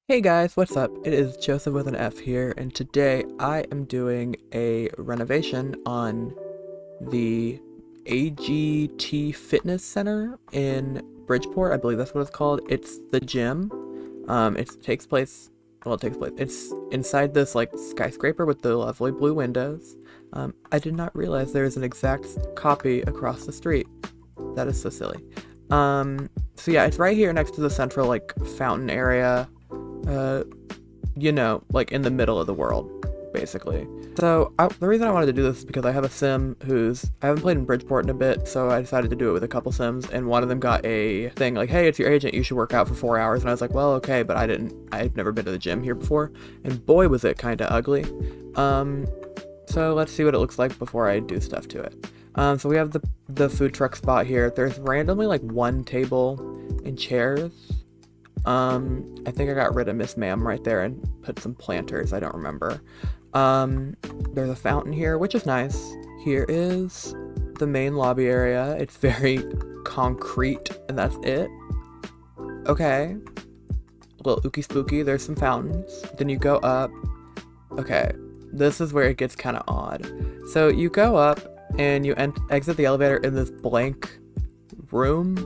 Hey guys, what's up? It is Joseph with an F here, and today I am doing a renovation on the AGT Fitness Center in Bridgeport. I believe that's what it's called. It's the gym. It's inside this like skyscraper with the lovely blue windows. I did not realize there is an exact copy across the street. That is so silly. So yeah, it's right here next to the central like fountain area. Uh, like in the middle of the world, basically. So the reason I wanted to do this is because I have a sim I haven't played in Bridgeport in a bit, so I decided to do it with a couple sims, and one of them got a thing like, hey, it's your agent, you should work out for 4 hours, and I was like, well, okay, but I've never been to the gym here before, and boy, was it kind of ugly. So let's see what it looks like before I do stuff to it. So we have the food truck spot here. There's randomly like one table and chairs. I think I got rid of Miss Ma'am right there and put some planters. I don't remember. There's a fountain here, which is nice. Here is the main lobby area. It's very concrete, and that's it. Okay. A little ooky spooky. There's some fountains. Then you go up. Okay. This is where it gets kind of odd. So you go up, and you exit the elevator in this blank room.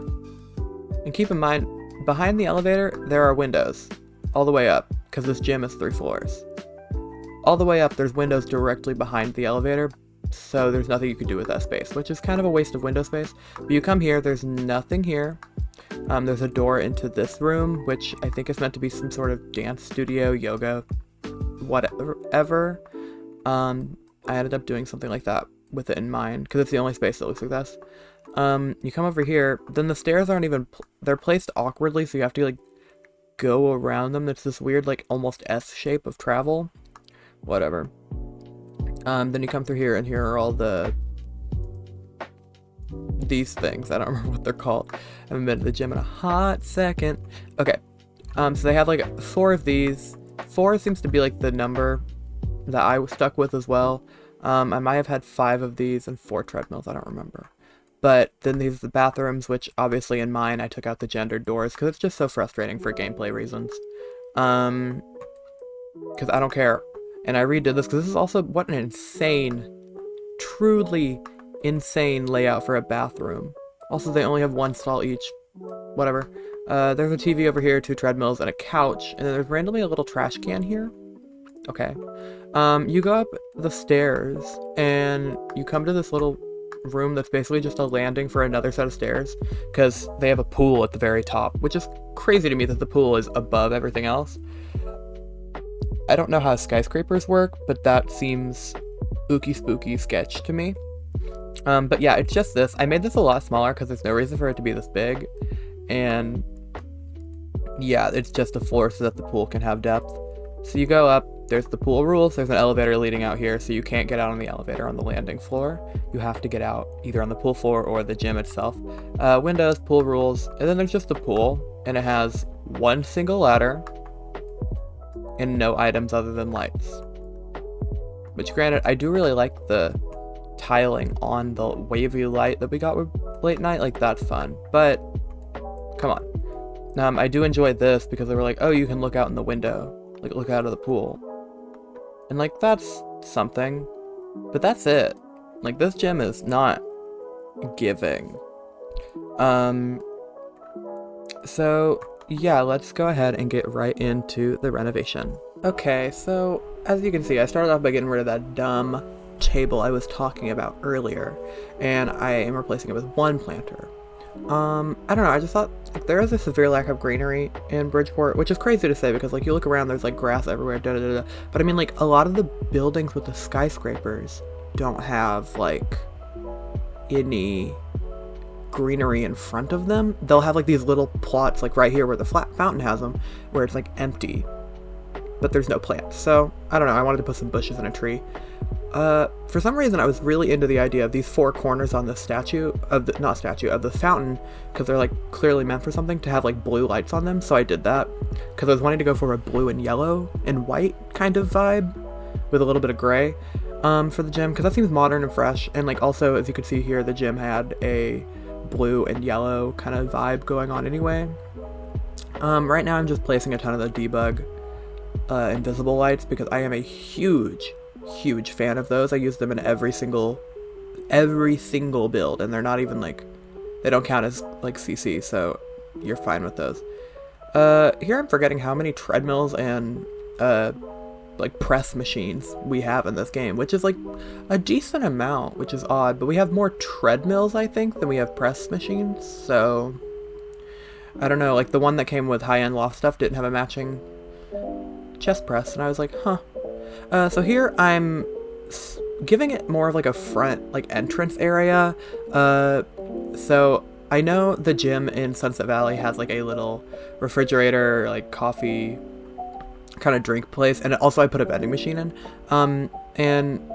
And keep in mind, behind the elevator, there are windows all the way up, because this gym is 3 floors. All the way up, there's windows directly behind the elevator, so there's nothing you can do with that space, which is kind of a waste of window space. But you come here, there's nothing here. There's a door into this room, which I think is meant to be some sort of dance studio, yoga, whatever. I ended up doing something like that with it in mind, because it's the only space that looks like this. You come over here, then the stairs aren't even, they're placed awkwardly, so you have to like go around them. It's this weird like almost S shape of travel. Whatever. Then you come through here, and here are all these things. I don't remember what they're called. I haven't been to the gym in a hot second. Okay. So they have like 4 of these. 4 seems to be like the number that I was stuck with as well. I might have had 5 of these and 4 treadmills. I don't remember. But then these are the bathrooms, which obviously in mine I took out the gendered doors because it's just so frustrating for gameplay reasons. Because I don't care. And I redid this because this is also, what an insane, truly insane layout for a bathroom. Also, they only have 1 stall each. Whatever. There's a TV over here, 2 treadmills, and a couch. And then there's randomly a little trash can here. Okay. You go up the stairs, and you come to this little room that's basically just a landing for another set of stairs, because they have a pool at the very top, which is crazy to me that the pool is above everything else. I don't know how skyscrapers work, but that seems ooky spooky sketch to me. But yeah, it's just this. I made this a lot smaller because there's no reason for it to be this big. And yeah, it's just a floor so that the pool can have depth. So you go up, there's the pool rules, there's an elevator leading out here, so you can't get out on the elevator on the landing floor. You have to get out either on the pool floor or the gym itself. Windows, pool rules, and then there's just the pool, and it has 1 single ladder, and no items other than lights. Which granted, I do really like the tiling on the wavy light that we got with late night, like that's fun, but come on. I do enjoy this because they were like, oh, you can look out in the window, like look out of the pool. And like, that's something, but that's it. Like, this gym is not giving. So yeah, let's go ahead and get right into the renovation. Okay, so as you can see, I started off by getting rid of that dumb table I was talking about earlier, and I am replacing it with 1 planter. I don't know, I just thought like, there is a severe lack of greenery in Bridgeport, which is crazy to say because like you look around, there's like grass everywhere, but I mean like a lot of the buildings with the skyscrapers don't have like any greenery in front of them. They'll have like these little plots like right here where the flat fountain has them, where it's like empty, but there's no plants. So I don't know, I wanted to put some bushes and a tree. For some reason I was really into the idea of these 4 corners on the of the fountain, because they're like clearly meant for something, to have like blue lights on them, so I did that because I was wanting to go for a blue and yellow and white kind of vibe with a little bit of gray for the gym, because that seems modern and fresh. And like also, as you can see here, the gym had a blue and yellow kind of vibe going on anyway. Right now I'm just placing a ton of the debug invisible lights because I am a huge fan of those. I use them in every single build, and they're not even like, they don't count as like CC, so you're fine with those. Here I'm forgetting how many treadmills and like press machines we have in this game, which is like a decent amount, which is odd, but we have more treadmills I think than we have press machines, so I don't know, like the one that came with high-end loft stuff didn't have a matching chest press, and I was like, huh. So here I'm giving it more of like a front, like entrance area. So I know the gym in Sunset Valley has like a little refrigerator, like coffee kind of drink place, and also I put a vending machine in. And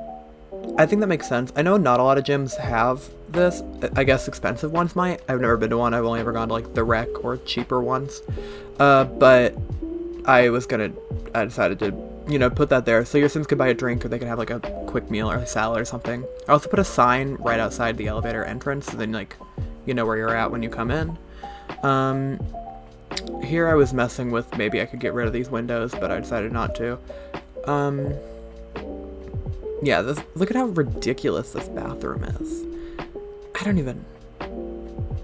I think that makes sense. I know not a lot of gyms have this. I guess expensive ones might. I've never been to one. I've only ever gone to like the Rec or cheaper ones. But I decided to, you know, put that there so your Sims could buy a drink or they could have like a quick meal or a salad or something. I also put a sign right outside the elevator entrance so then like you know where you're at when you come in. Here I was messing with maybe I could get rid of these windows, but I decided not to. Yeah, look at how ridiculous this bathroom is. I don't even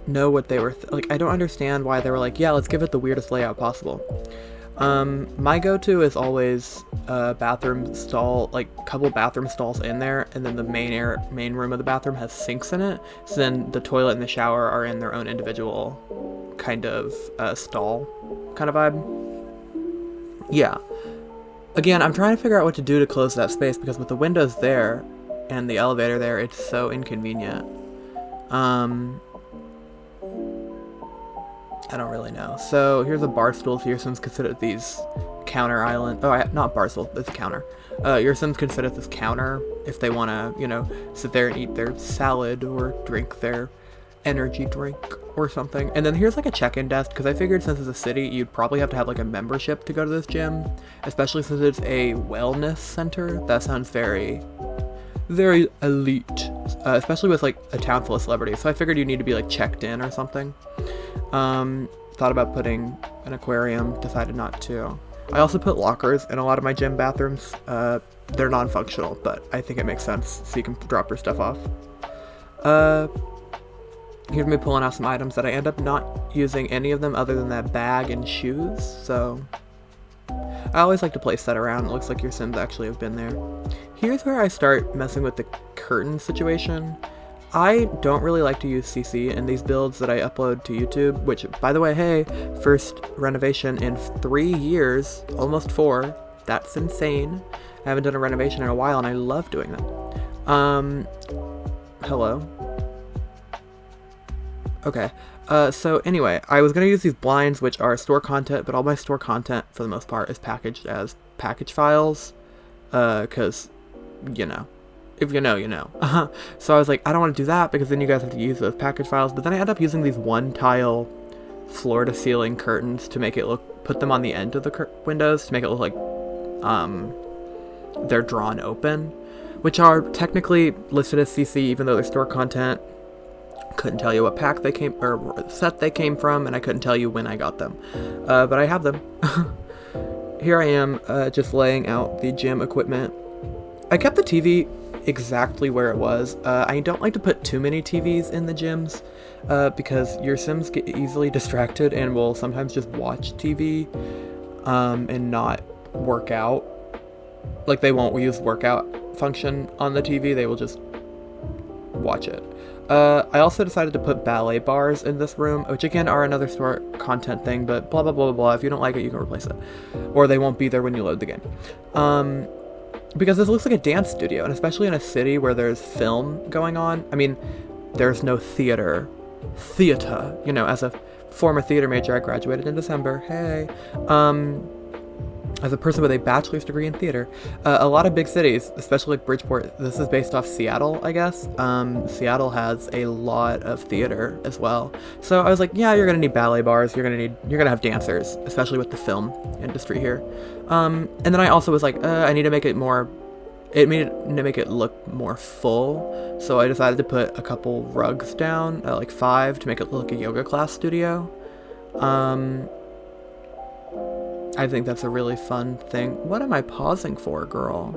know what they were like. I don't understand why they were like, yeah, let's give it the weirdest layout possible. My go-to is always bathroom stall, like couple bathroom stalls in there, and then the main room of the bathroom has sinks in it, so then the toilet and the shower are in their own individual kind of stall kind of vibe. Yeah. Again, I'm trying to figure out what to do to close that space because with the windows there and the elevator there, it's so inconvenient. I don't really know. So here's a bar stool. So your Sims consider these counter island. Oh, not bar stool. It's counter. Your Sims consider this counter if they want to, you know, sit there and eat their salad or drink their energy drink or something. And then here's like a check-in desk because I figured since it's a city, you'd probably have to have like a membership to go to this gym, especially since it's a wellness center. That sounds very elite, especially with like a town full of celebrities. So I figured you need to be like checked in or something. Thought about putting an aquarium, decided not to. I also put lockers in a lot of my gym bathrooms. They're non-functional, but I think it makes sense so you can drop your stuff off. Here's me pulling out some items that I end up not using any of them other than that bag and shoes, so I always like to place that around. It looks like your Sims actually have been there. Here's where I start messing with the curtain situation. I don't really like to use CC in these builds that I upload to YouTube, which, by the way, hey, first renovation in 3 years, almost 4. That's insane. I haven't done a renovation in a while, and I love doing them. Hello? Okay, so anyway, I was going to use these blinds, which are store content, but all my store content, for the most part, is packaged as package files, because, you know, if you know, you know. So I was like, I don't want to do that, because then you guys have to use those package files, but then I end up using these one-tile floor-to-ceiling curtains to make it look, put them on the end of the windows to make it look like, they're drawn open, which are technically listed as CC, even though they're store content. Couldn't tell you what pack they came or set they came from, and I couldn't tell you when I got them, but I have them. Here I am, just laying out the gym equipment. I kept the TV exactly where it was. I don't like to put too many TVs in the gyms because your Sims get easily distracted and will sometimes just watch TV and not work out. Like, they won't use workout function on the TV, they will just watch it. I also decided to put ballet bars in this room, which again are another store content thing, but blah blah blah blah blah. If you don't like it, you can replace it, or they won't be there when you load the game. Because this looks like a dance studio, and especially in a city where there's film going on. I mean, there's no theater, you know. As a former theater major, I graduated in December. Hey, as a person with a bachelor's degree in theater, a lot of big cities, especially like Bridgeport, this is based off Seattle, I guess. Seattle has a lot of theater as well. So I was like, yeah, you're gonna need ballet bars, you're gonna have dancers, especially with the film industry here. And then I also was like, I need to make it more, to make it look more full. So I decided to put a couple rugs down, like 5, to make it look like a yoga class studio. I think that's a really fun thing. What am I pausing for, girl?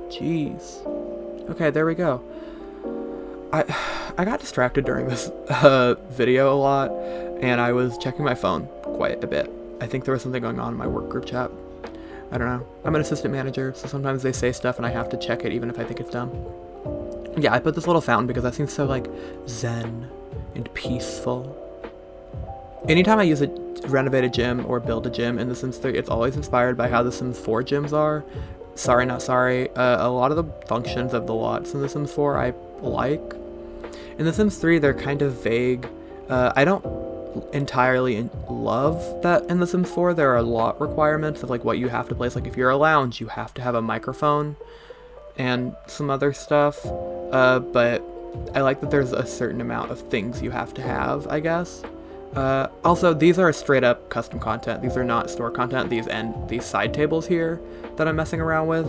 Jeez. Okay, there we go. I got distracted during this video a lot, and I was checking my phone quite a bit. I think there was something going on in my work group chat. I don't know. I'm an assistant manager, so sometimes they say stuff and I have to check it even if I think it's dumb. Yeah, I put this little fountain because that seems so, like, zen and peaceful. Anytime I use a renovated gym or build a gym in The Sims 3, it's always inspired by how The Sims 4 gyms are. Sorry, not sorry. A lot of the functions of the lots in The Sims 4 I like. In The Sims 3, they're kind of vague. I don't entirely love that in The Sims 4 there are lot requirements of, like, what you have to place. Like, if you're a lounge, you have to have a microphone and some other stuff. But I like that there's a certain amount of things you have to have, I guess. Also, these are straight up custom content. These are not store content. These side tables here that I'm messing around with.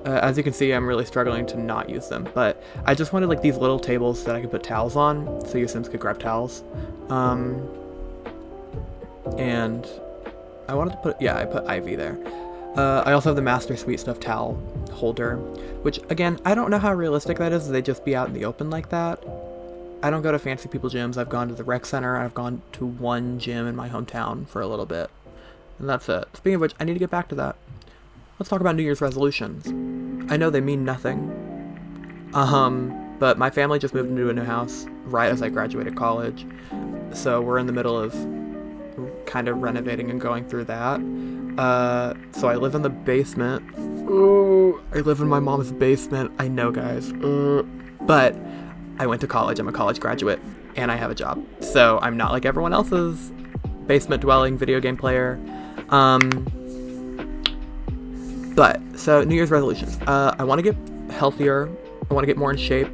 As you can see, I'm really struggling to not use them, but I just wanted, like, these little tables that I could put towels on, so your Sims could grab towels. And I wanted to put, I put Ivy there. I also have the Master Suite stuffed towel holder, which, again, I don't know how realistic that is. They just be out in the open like that. I don't go to fancy people gyms. I've gone to the rec center. I've gone to one gym in my hometown for a little bit, and that's it. Speaking of which, I need to get back to that. Let's talk about New Year's resolutions. I know they mean nothing. But my family just moved into a new house right as I graduated college. So we're in the middle of kind of renovating and going through that. So I live in the basement. Ooh, I live in my mom's basement. I know, guys. But I went to college. I'm a college graduate and I have a job. So I'm not like everyone else's basement dwelling video game player. But, so, New Year's resolutions. I want to get healthier. I want to get more in shape.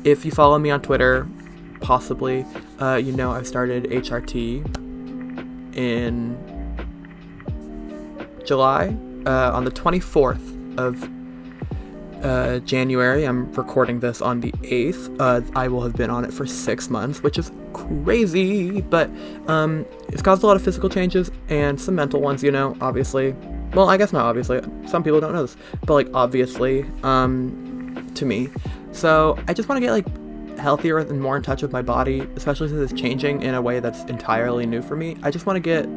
If you follow me on Twitter, possibly, you know I've started HRT in July. On the 24th of January, I'm recording this on the 8th. I will have been on it for 6 months, which is crazy. But it's caused a lot of physical changes and some mental ones, you know, obviously. Well, I guess not obviously. Some people don't know this, but, like, obviously, to me. So I just want to get, like, healthier and more in touch with my body, especially since it's changing in a way that's entirely new for me. I just want to get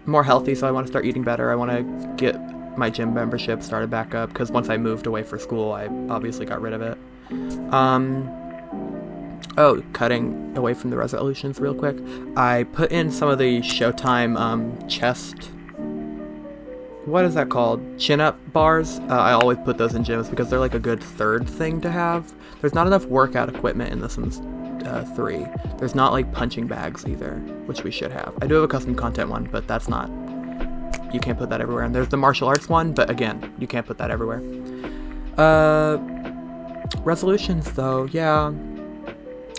more healthy, so I want to start eating better. I want to get my gym membership started back up, because once I moved away for school, I obviously got rid of it. Oh, cutting away from the resolutions real quick. I put in some of the Showtime chest... What is that called? Chin-up bars. I always put those in gyms because they're like a good third thing to have. There's not enough workout equipment in The Sims 3. There's not, like, punching bags either, which we should have. I do have a custom content one, but that's not... You can't put that everywhere. And there's the martial arts one, but again, you can't put that everywhere. Resolutions, though, yeah.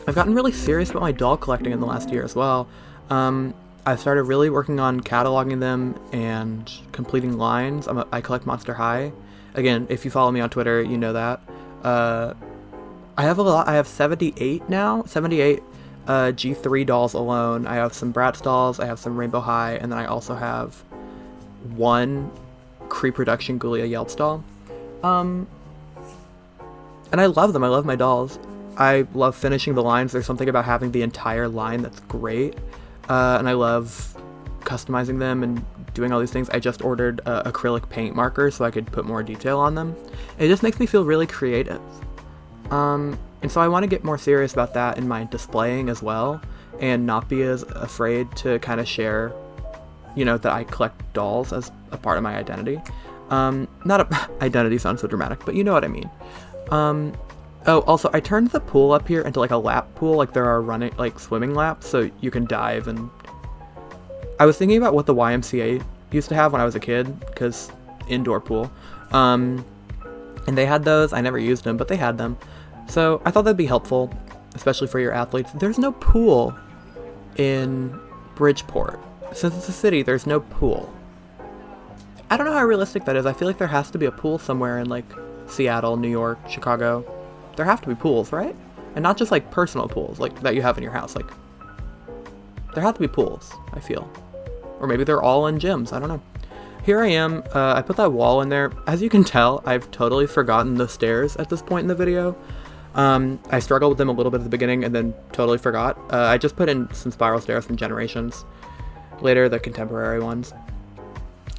I've gotten really serious about my doll collecting in the last year as well. I've started really working on cataloging them and completing lines. I collect Monster High. Again, if you follow me on Twitter, you know that. I have a lot. I have 78 now. 78 G3 dolls alone. I have some Bratz dolls. I have some Rainbow High. And then I also have one Cree Production Gulia Yelps doll. And I love them. I love my dolls. I love finishing the lines. There's something about having the entire line that's great. And I love customizing them and doing all these things. I just ordered acrylic paint markers so I could put more detail on them. It just makes me feel really creative. And so I want to get more serious about that in my displaying as well, and not be as afraid to kind of share, you know, that I collect dolls as a part of my identity. Identity sounds so dramatic, but you know what I mean. Oh, also, I turned the pool up here into, like, a lap pool, like there are running, like, swimming laps, so you can dive. And I was thinking about what the YMCA used to have when I was a kid, because indoor pool. And they had those. I never used them, but they had them. So I thought that'd be helpful, especially for your athletes. There's no pool in Bridgeport. Since it's a city, there's no pool. I don't know how realistic that is. I feel like there has to be a pool somewhere in, like, Seattle, New York, Chicago. There have to be pools, right? And not just like personal pools like that you have in your house. Like, there have to be pools, I feel. Or maybe they're all in gyms, I don't know. Here I am, I put that wall in there. As you can tell, I've totally forgotten the stairs at this point in the video. I struggled with them a little bit at the beginning and then totally forgot. I just put in some spiral stairs from Generations. Later, the contemporary ones.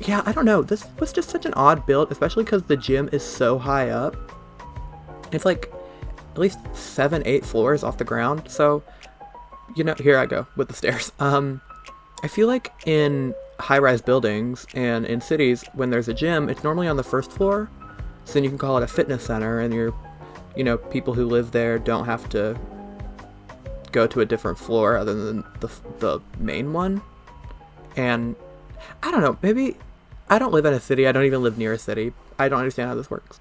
Yeah, I don't know. This was just such an odd build, especially because the gym is so high up. It's like at least 7-8 floors off the ground. So, you know, here I go with the stairs. I feel like in high-rise buildings and in cities, when there's a gym, it's normally on the first floor. So then you can call it a fitness center, and you know, people who live there don't have to go to a different floor other than the main one. And I don't know, maybe I don't live in a city. I don't even live near a city. I don't understand how this works.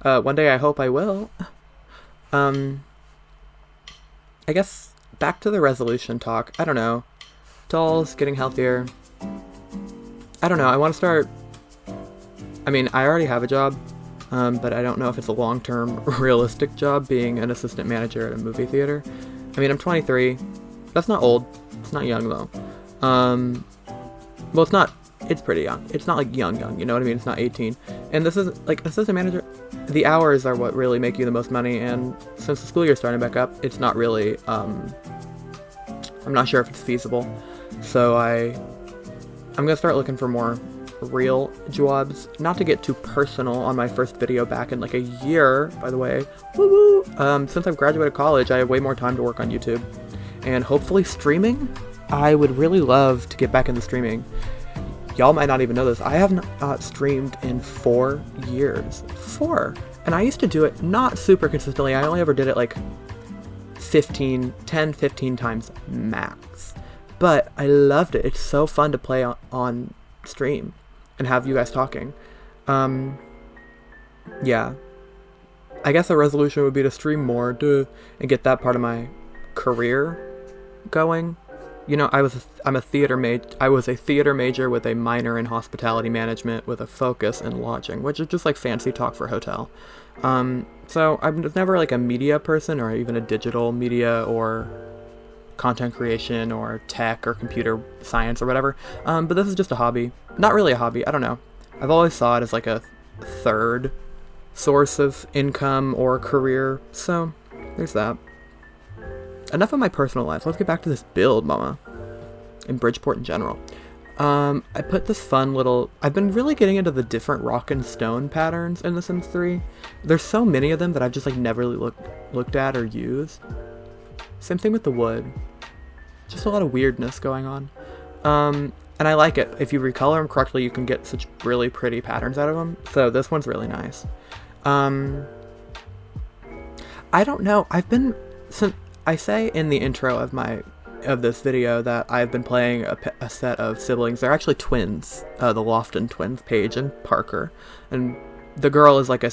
One day I hope I will. I guess back to the resolution talk. I don't know. Dolls, getting healthier. I don't know. I want to start. I mean, I already have a job, but I don't know if it's a long-term, realistic job being an assistant manager at a movie theater. I mean, I'm 23. That's not old. It's not young, though. Well, it's not. It's pretty young. It's not like young, you know what I mean? It's not 18. And this is, like, assistant manager, the hours are what really make you the most money, and since the school year's starting back up, it's not really, I'm not sure if it's feasible. So I'm gonna start looking for more real jobs. Not to get too personal on my first video back in like a year, by the way. Woo woo! Since I've graduated college, I have way more time to work on YouTube. And hopefully streaming? I would really love to get back into streaming. Y'all might not even know this. I have not streamed in 4 years. 4! And I used to do it not super consistently. I only ever did it like 10, 15 times max. But I loved it. It's so fun to play on stream and have you guys talking. Yeah. I guess the resolution would be to stream more and get that part of my career going. You know, I was a theater major with a minor in hospitality management with a focus in lodging, which is just like fancy talk for hotel. So I'm never like a media person or even a digital media or content creation or tech or computer science or whatever. But this is just a hobby. Not really a hobby. I don't know. I've always saw it as like a third source of income or career. So there's that. Enough of my personal life. Let's get back to this build, mama. In Bridgeport in general. I put this fun little... I've been really getting into the different rock and stone patterns in The Sims 3. There's so many of them that I've just like never really looked at or used. Same thing with the wood. Just a lot of weirdness going on. And I like it. If you recolor them correctly, you can get such really pretty patterns out of them. So this one's really nice. I don't know. I say in the intro of this video that I've been playing a set of siblings. They're actually twins. The Lofton twins, Paige and Parker. And the girl is like a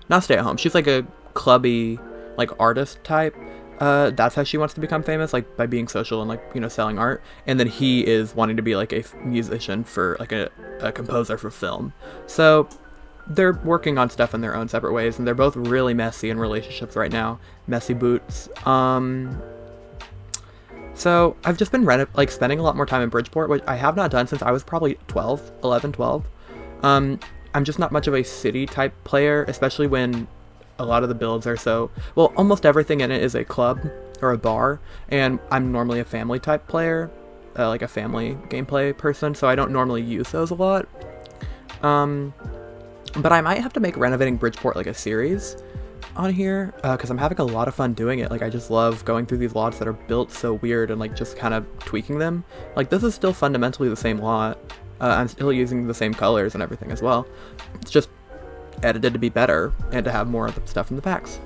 not stay-at-home. She's like a clubby, like artist type. That's how she wants to become famous, like by being social and like, you know, selling art. And then he is wanting to be like a musician for like a composer for film. So they're working on stuff in their own separate ways, and they're both really messy in relationships right now. Messy boots. So I've just been spending a lot more time in Bridgeport, which I have not done since I was probably 11, 12. I'm just not much of a city type player, especially when a lot of the builds are almost everything in it is a club or a bar, and I'm normally a family type player, like a family gameplay person, so I don't normally use those a lot. But I might have to make Renovating Bridgeport like a series on here, because I'm having a lot of fun doing it. Like, I just love going through these lots that are built so weird and like just kind of tweaking them. Like, this is still fundamentally the same lot. I'm still using the same colors and everything as well. It's just edited to be better and to have more of the stuff in the packs.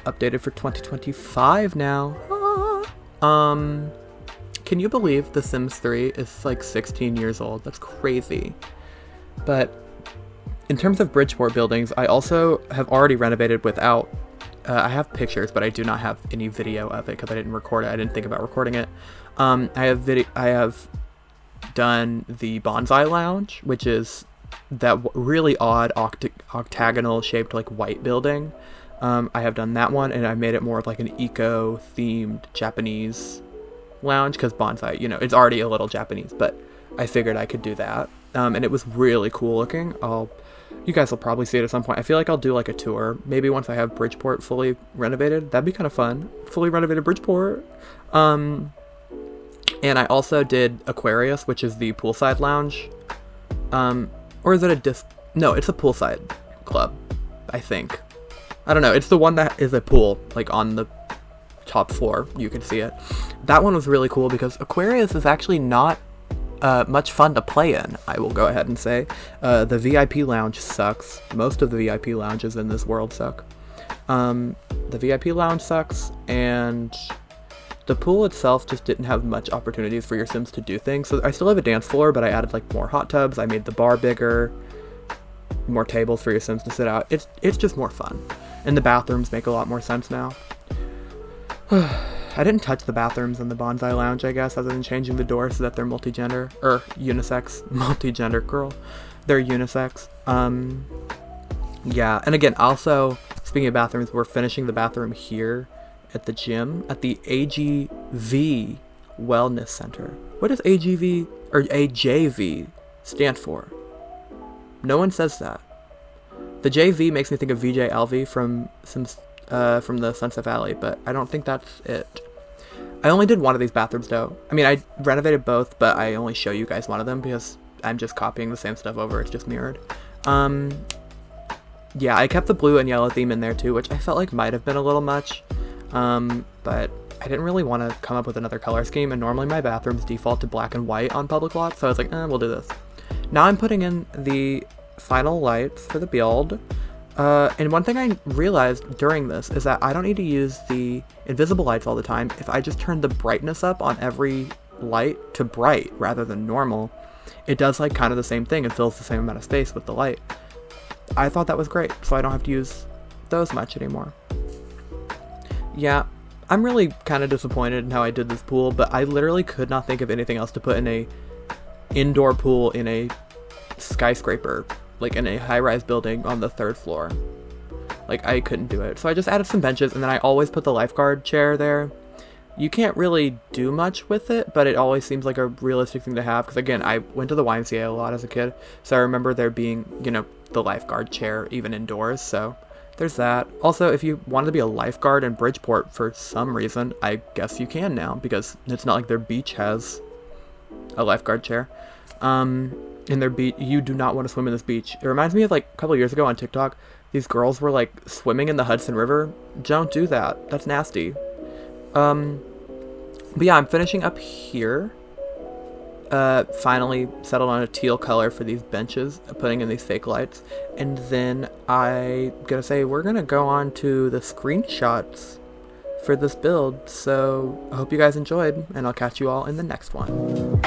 Updated for 2025 now. Can you believe The Sims 3 is like 16 years old? That's crazy. But in terms of Bridgeport buildings, I also have already renovated without... I have pictures, but I do not have any video of it because I didn't record it. I didn't think about recording it. I have done the Bonsai Lounge, which is that really odd octagonal shaped like white building. I have done that one, and I made it more of like an eco-themed Japanese lounge, because bonsai, you know, it's already a little Japanese, but I figured I could do that. And it was really cool looking. You guys will probably see it at some point. I feel like I'll do like a tour, maybe once I have Bridgeport fully renovated. That'd be kind of fun. Fully renovated Bridgeport. And I also did Aquarius, which is the poolside lounge. Or is it no, it's a poolside club, I think. I don't know. It's the one that is a pool, like on the top floor. You can see it. That one was really cool because Aquarius is actually not much fun to play in, I will go ahead and say. The VIP lounge sucks. Most of the VIP lounges in this world suck. The VIP lounge sucks, and the pool itself just didn't have much opportunities for your Sims to do things. So I still have a dance floor, but I added like more hot tubs. I made the bar bigger, more tables for your Sims to sit out. It's just more fun. And the bathrooms make a lot more sense now. I didn't touch the bathrooms in the bonsai lounge, I guess, other than changing the door so that they're multi-gender, or unisex. Multi-gender, girl. They're unisex. Yeah, and again, also, speaking of bathrooms, we're finishing the bathroom here at the gym, at the AJV Wellness Center. What does AJV, or AJV, stand for? No one says that. The JV makes me think of VJ Alvey from the Sunset Valley, but I don't think that's it. I only did one of these bathrooms though. I mean, I renovated both, but I only show you guys one of them because I'm just copying the same stuff over. It's just mirrored. Yeah, I kept the blue and yellow theme in there too, which I felt like might have been a little much. But I didn't really want to come up with another color scheme, and normally my bathrooms default to black and white on public lots, so I was like, we'll do this. Now I'm putting in the final lights for the build. And one thing I realized during this is that I don't need to use the invisible lights all the time. If I just turn the brightness up on every light to bright rather than normal, it does like kind of the same thing and fills the same amount of space with the light. I thought that was great, so I don't have to use those much anymore. Yeah, I'm really kind of disappointed in how I did this pool, but I literally could not think of anything else to put in a indoor pool in a skyscraper, like in a high-rise building on the 3rd floor. Like, I couldn't do it. So I just added some benches, and then I always put the lifeguard chair there. You can't really do much with it, but it always seems like a realistic thing to have, because again, I went to the YMCA a lot as a kid, so I remember there being, you know, the lifeguard chair even indoors, so there's that. Also, if you wanted to be a lifeguard in Bridgeport for some reason, I guess you can now, because it's not like their beach has a lifeguard chair. In their beach, you do not want to swim in this beach. It reminds me of like a couple of years ago on TikTok, these girls were like swimming in the Hudson River. Don't do that. That's nasty. But yeah, I'm finishing up here. Finally settled on a teal color for these benches, putting in these fake lights. And then I'm gonna say we're gonna go on to the screenshots for this build. So I hope you guys enjoyed, and I'll catch you all in the next one.